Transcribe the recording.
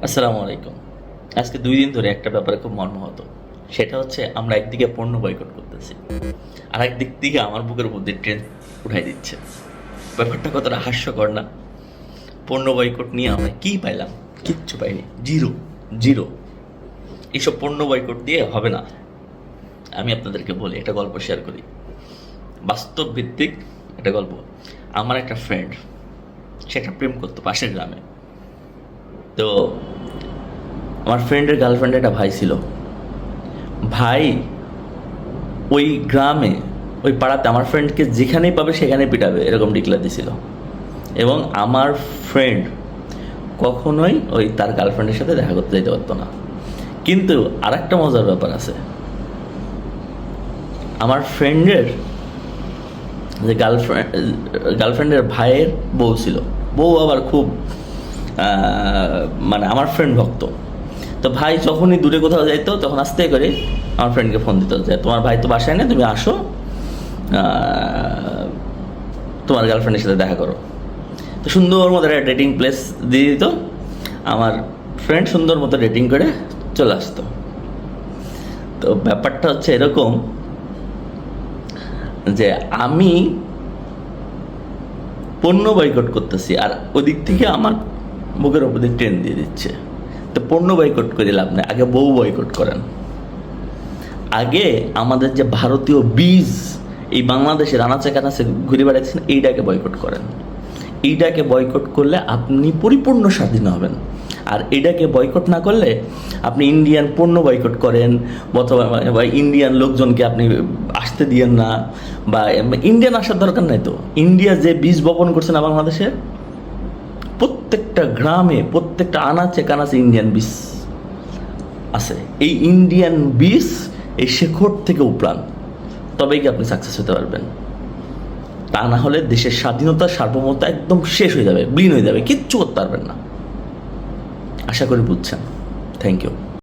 আসসালামু আলাইকুম। আজকে ২ দিন ধরে একটা ব্যাপারে খুব মর্মাহত। সেটা হচ্ছে আমরা একদিকে পণ্য বয়কট করতেছি। আরেক দিক থেকে আমার বুকের উপর দিয়ে ট্রেন উঠাই দিচ্ছে। ব্যাপারটা কতটা হাস্যকর না? পণ্য বয়কট নিয়ে আমরা কি পাইলাম? কিচ্ছু পাইনি। Zero, zero. এসব পণ্য বয়কট দিয়ে হবে না। আমি আপনাদেরকে বলি, একটা গল্প শেয়ার করি। বাস্তব ভিত্তিক একটা গল্প। আমার একটা ফ্রেন্ড, সে একটা প্রেম করতো পাশের গ্রামে। তো আমার ফ্রেন্ডের গার্লফ্রেন্ডের একটা ভাই ছিল। ভাই ওই গ্রামে, ওই পাড়াতে আমার ফ্রেন্ডকে যেখানেই পাবে সেখানেই পিটাবে, এরকম ডিক্লেয়ার দিছিল। এবং আমার ফ্রেন্ড কখনোই ওই তার গার্লফ্রেন্ডের সাথে দেখা করতে যেতে পারতো না। কিন্তু আর একটা মজার ব্যাপার আছে। আমার ফ্রেন্ডের যে গার্লফ্রেন্ডের ভাইয়ের বউ ছিল, বউ আবার খুব মানে আমার ফ্রেন্ড ভক্ত। তো ভাই যখনই দূরে কোথাও যাইতো তখন আস্তে করে আমার ফ্রেন্ডকে ফোন দিত যে তোমার ভাই তো বাসায় নেই, তুমি আসো, তোমার গার্লফ্রেন্ডের সাথে দেখা করো। তো সুন্দর মতো একটা ডেটিং প্লেস দিয়ে দিত। আমার ফ্রেন্ড সুন্দর মতো ডেটিং করে চলে আসতো। তো ব্যাপারটা হচ্ছে এরকম যে আমি পণ্য বয়কট করতেছি আর ওদিক থেকে আমার বুকের উপর দিয়ে ট্রেন দিয়ে দিচ্ছে। তো পণ্য বয়কট করে লাভ নেই, আগে বউ বয়কট করেন। আগে আমাদের যে ভারতীয় বীজ এই বাংলাদেশের আনাচে কানাচে ঘুরে বেড়াচ্ছেন, এইটাকে বয়কট করেন। এইটাকে বয়কট করলে আপনি পরিপূর্ণ স্বাধীন হবেন। আর এটাকে বয়কট না করলে আপনি ইন্ডিয়ান পণ্য বয়কট করেন, অথবা ইন্ডিয়ান লোকজনকে আপনি আসতে দিয়েন না, বা ইন্ডিয়ান আসার দরকার নাই। তো ইন্ডিয়া যে বীজ বপন করছে না বাংলাদেশে, প্রত্যেকটা গ্রামে প্রত্যেকটা আনাচে কানাচে ইন্ডিয়ান বীজ আছে। এই ইন্ডিয়ান বীজ এই শেকড় থেকে উপড়ান, তবেই কি আপনি সাকসেস হতে পারবেন। তা না হলে দেশের স্বাধীনতা সার্বভৌমত্ব একদম শেষ হয়ে যাবে, বিলীন হয়ে যাবে, কিচ্ছু করতে পারবেন না। আশা করি বুঝছেন। Thank you.